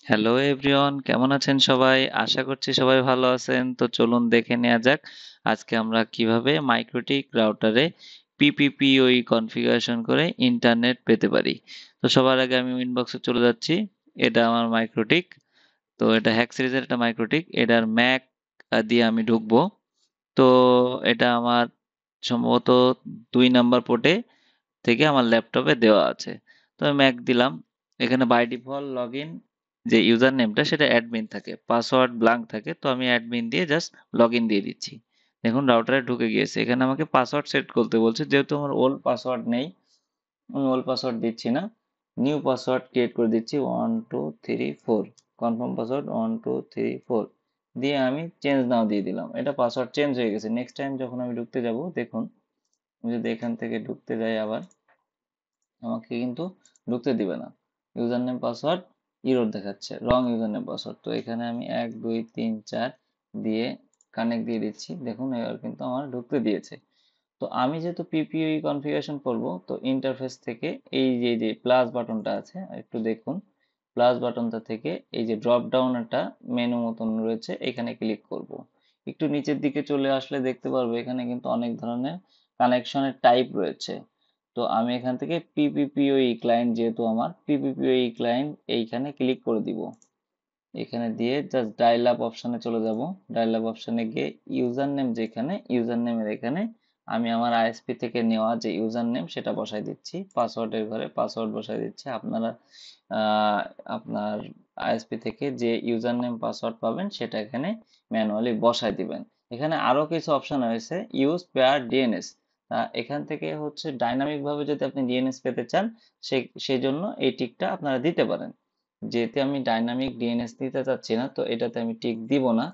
Hello everyone, কেমন আছেন সবাই? আশা করছি সবাই ভালো আছেন। তো চলুন দেখে নেওয়া যাক আজকে আমরা কিভাবে মাইক্রোটিক রাউটারে পিপিপিওই কনফিগারেশন করে ইন্টারনেট পেতে পারি। তো সবার আগে আমি ইনবক্সে চলে যাচ্ছি। এটা আমার মাইক্রোটিক। তো এটা হ্যাক সিরিজের একটা মাইক্রোটিক। এটার ম্যাক দিয়ে আমি ঢুকবো। তো এটা আমার সম্ভবত 2 নাম্বার পোর্টে থেকে আমার ল্যাপটপে দেওয়া আছে। তো আমি ম্যাক দিলাম। এখানে বাই ডিফল্ট লগ ইন যে ইউজার নেমটা সেটা অ্যাডমিন থাকে, পাসওয়ার্ড ব্ল্যাঙ্ক থাকে। তো আমি অ্যাডমিন দিয়ে জাস্ট লগ ইন দিয়ে দিচ্ছি। দেখুন রাউটারে ঢুকে গিয়েছে। এখানে আমাকে পাসওয়ার্ড সেট করতে বলছে, যেহেতু আমার ওল্ড পাসওয়ার্ড নেই আমি ওল্ড পাসওয়ার্ড দিচ্ছি না, নিউ পাসওয়ার্ড ক্রিয়েট করে দিচ্ছি 1234। কনফার্ম পাসওয়ার্ড 1234 দিয়ে আমি চেঞ্জ নাও দিয়ে দিলাম। এটা পাসওয়ার্ড চেঞ্জ হয়ে গেছে। নেক্সট টাইম যখন আমি ঢুকতে যাব দেখুন, আমি যদি এখান থেকে ঢুকতে যাই আবার আমাকে কিন্তু ঢুকতে দিবে না। ইউজার নেম পাসওয়ার্ড ইরর দেখাচ্ছে, রং ইউজার নেম পাসওয়ার্ড। তো এখানে আমি 1 2 3 4 দিয়ে কানেক্ট দিয়ে দিচ্ছি। দেখুন এবার কিন্তু আমার ঢুকতে দিয়েছে। তো আমি যেহেতু পিপিই কনফিগারেশন করব, তো ইন্টারফেস থেকে এই যে প্লাস বাটনটা আছে একটু দেখুন, প্লাস বাটনটা থেকে এই যে ড্রপ ডাউন একটা মেনু মতন রয়েছে, এখানে ক্লিক করব। একটু নিচের দিকে চলে আসলে দেখতে পারবো এখানে কিন্তু অনেক ধরনের কানেকশনের টাইপ রয়েছে। তো আমি এখান থেকে পিপিপিওই ক্লায়েন্ট, যেহেতু আমার পিপিপিওই ক্লায়েন্ট, এইখানে ক্লিক করে দিব। এখানে দিয়ে জাস্ট ডায়াল আপ অপশনে চলে যাব। ডায়াল আপ অপশনে গিয়ে ইউজার নেম, যেখানে ইউজার নেমের এখানে আমি আমার আইএসপি থেকে নেওয়া যে ইউজার নেম সেটা বসাই দিচ্ছি। পাসওয়ার্ডের ঘরে পাসওয়ার্ড বসাই দিচ্ছি। আপনারা আপনার আইএসপি থেকে যে ইউজার নেম পাসওয়ার্ড পাবেন সেটা এখানে ম্যানুয়ালি বসাই দিবেন। এখানে আরো কিছু অপশন রয়েছে, ইউজ পেয়ার ডিএনএস। এখান থেকে হচ্ছে ডাইনামিক ভাবে যদি আপনি ডিএনএস পেতে চান, সেই জন্য এই টিকটা আপনারা দিতে পারেন। যেহেতু আমি ডাইনামিক ডিএনএস দিতে চাচ্ছি না, তো এটাতে আমি টিক দিব না।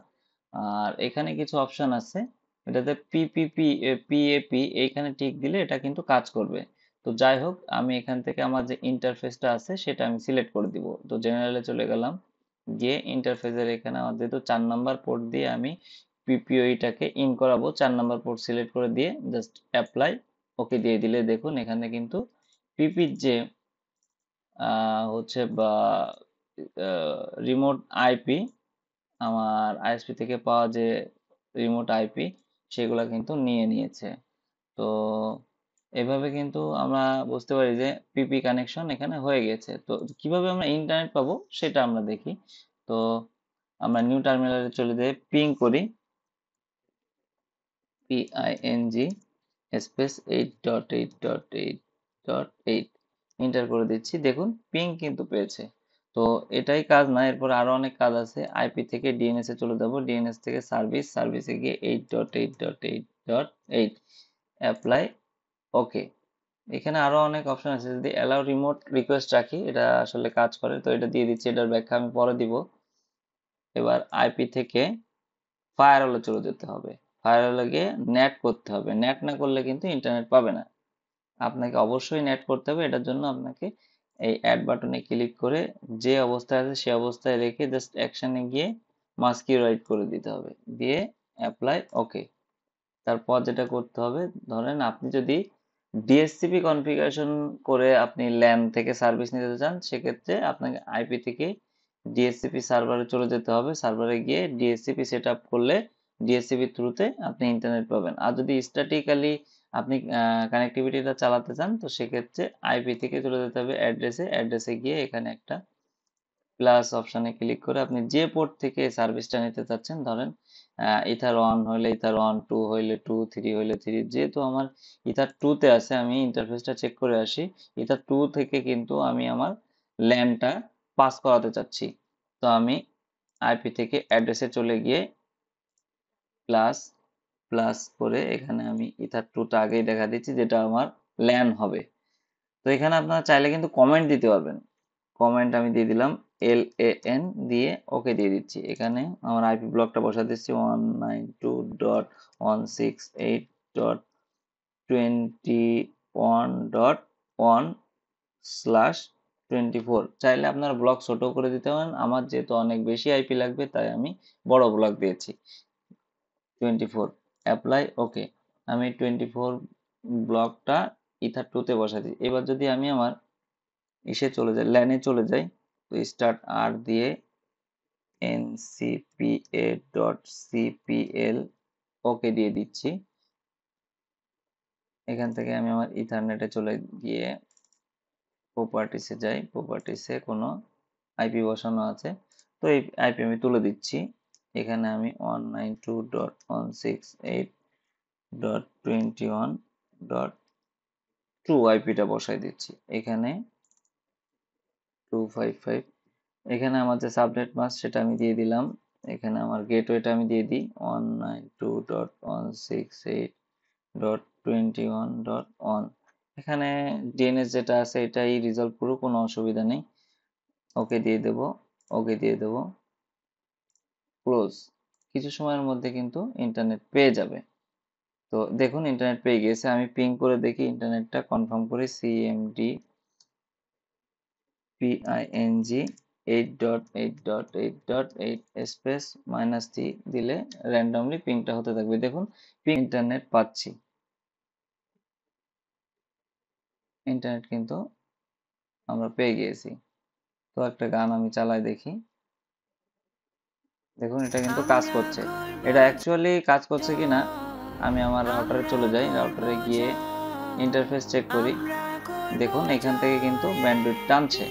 আর এখানে কিছু অপশন আছে, এটাতে পিপিপি পিএপি, এইখানে টিক দিলে এটা কিন্তু কাজ করবে। তো যাই হোক, আমি এখান থেকে আমার যে ইন্টারফেসটা আছে সেটা আমি সিলেক্ট করে দিব। তো জেনারেলে চলে গেলাম, গিয়ে ইন্টারফেসের এখানে আমার যেহেতু 4 নাম্বার পোর্ট দিয়ে আমি পিপিওইটাকে ইন করাবো, 4 নাম্বার পোর্ট সিলেক্ট করে দিয়ে জাস্ট অ্যাপ্লাই ওকে দিয়ে দিলে দেখুন এখানে কিন্তু পিপির যে হচ্ছে বা রিমোট আইপি, আমার আইএসপি থেকে পাওয়া যে রিমোট আইপি সেগুলা কিন্তু নিয়ে নিয়েছে। তো এভাবে কিন্তু আমরা বুঝতে পারি যে পিপি কানেকশন এখানে হয়ে গেছে। তো কিভাবে আমরা ইন্টারনেট পাবো সেটা আমরা দেখি। তো আমরা নিউ টার্মিনালে চলে যাই, পিং করি, PING স্পেস 8.8.8.8 এন্টার করে দিচ্ছি। দেখুন পিং কিন্তু পেয়েছে। তো এটাই কাজ না, এরপর আরো অনেক কাজ আছে। আইপি থেকে ডিএনএস এ চলে যাব, ডিএনএস থেকে সার্ভিসে গিয়ে 8.8.8.8 অ্যাপ্লাই ওকে। এখানে আরো অনেক অপশন আছে, যদি অ্যালাউ রিমোট রিকোয়েস্ট রাখি এটা আসলে কাজ করে, তো এটা দিয়ে দিচ্ছি। এটার ব্যাখ্যা আমি পরে দিব। এবার আইপি থেকে ফায়ারওয়ালে চলে যেতে হবে। ফায়ারওয়ালে গিয়ে নেট করতে হবে, নেট না করলে কিন্তু ইন্টারনেট পাবে না। আপনাকে অবশ্যই নেট করতে হবে। এটার জন্য আপনাকে এই অ্যাড বাটনে ক্লিক করে যে অবস্থায় আছে সে অবস্থায় রেখে জাস্ট অ্যাকশনে গিয়ে মাস্ক রাইট করে দিতে হবে, দিয়ে অ্যাপ্লাই ওকে। তারপর যেটা করতে হবে, ধরেন আপনি যদি ডিএসসিপি কনফিগারেশন করে আপনি ল্যান থেকে সার্ভিস নিতে চান, সেক্ষেত্রে আপনাকে আইপি থেকে ডিএসসিপি সার্ভারে চলে যেতে হবে। সার্ভারে গিয়ে ডিএসসিপি সেট আপ করলে ডিএসসিপি থ্রুতে আপনি ইন্টারনেট পাবেন। আর যদি স্ট্যাটিক্যালি আপনি কানেক্টিভিটিটা চালাতে চান, তো সেক্ষেত্রে আইপি থেকে চলে যেতে হবে অ্যাড্রেসে গিয়ে এখানে একটা প্লাস অপশনে ক্লিক করে আপনি যে পোর্ট থেকে সার্ভিসটা নিতে চাচ্ছেন, ধরেন ইথার 1 হইলে ইথার 1, 2 হইলে 2, 3 হইলে 3। যেহেতু আমার ইথার 2 তে আছে, আমি ইন্টারফেসটা চেক করে আসি। ইথার 2 থেকে কিন্তু আমি আমার ল্যানটা পাস করাতে চাচ্ছি। তো আমি আইপি থেকে অ্যাড্রেসে চলে গিয়ে প্লাস প্লাস করে এখানে আমি ইথার 2 টা আগেই দেখা দিচ্ছি, যেটা আমার ল্যান হবে। তো এখানে আপনারা চাইলে কিন্তু কমেন্ট দিতে পারবেন। কমেন্ট আমি দিয়ে দিলাম, LAN দিয়ে ওকে দিয়ে দিচ্ছি। এখানে আমার আইপি ব্লকটা বসা দিচ্ছি 192.168.21.1/24। চাইলে আপনারা ব্লক ছোট করে দিতে পারেন। আমার যেহেতু অনেক বেশি আইপি লাগবে তাই আমি বড় ব্লক দিয়েছি 24। Apply okay. আমি 24 ব্লকটা ইথার 2 তে বসাই দিই। এবার যদি আমি আমার চলে যাই, ল্যানে চলে যাই, তো তো স্টার্ট আর দিয়ে ncpa.cpl ওকে দিয়ে দিচ্ছি। এখান থেকে আমি আমার ইথারনেটে চলে গিয়ে প্রপার্টিসে যাই, প্রপার্টিসে কোনো আইপি বসানো আছে, তো এই আইপি আমি তুলে দিচ্ছি। এখানে আমি 192.168.21.2 আইপিটা বসাই দিচ্ছি। এখানে 255, এখানে আমার যে সাবনেট মাস্ক সেটা আমি দিয়ে দিলাম। এখানে আমার গেটওয়েটা আমি দিয়ে দিই 192.168.21.1। এখানে ডিএনএস যেটা আছে এটাই রিজলভ করুক, কোনো অসুবিধা নেই। ওকে দিয়ে দেব, ওকে দিয়ে দেব, ক্লোজ। কিছু সময়ের মধ্যে কিন্তু ইন্টারনেট পেয়ে যাবে। তো দেখুন ইন্টারনেট পেয়ে গেছে। আমি পিং করে দেখি ইন্টারনেটটা, কনফার্ম করি cmd ping 8.8.8.8 স্পেস -t দিলে র্যান্ডমলি পিংটা হতে থাকবে। দেখুন পিং ইন্টারনেট পাচ্ছি, ইন্টারনেট কিন্তু আমরা পেয়ে গিয়েছি। তো একটা গান আমি চালাই দেখি, দেখুন এটা কিন্তু কাজ করছে। এটা অ্যাকচুয়ালি কাজ করছে কিনা আমি আমার রাউটারে চলে যাই, রাউটারে গিয়ে ইন্টারফেস চেক করি। দেখুন এখান থেকে কিন্তু ব্যান্ডউইথ টানছে।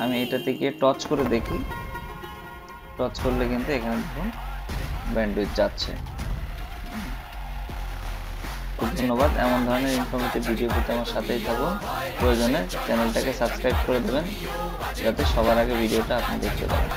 আমি এটাতে গিয়ে টচ করে দেখি, টচ করলে কিন্তু এখানে দেখুন ব্যান্ডউইথ যাচ্ছে। খুব ধন্যবাদ। এমন ধরনের ইনফরমেটিভ ভিডিও পেতে আমার সাথেই থাকুন। প্রয়োজনে চ্যানেলটাকে সাবস্ক্রাইব করে দেবেন যাতে সবার আগে ভিডিওটা আপনি দেখতে পারেন।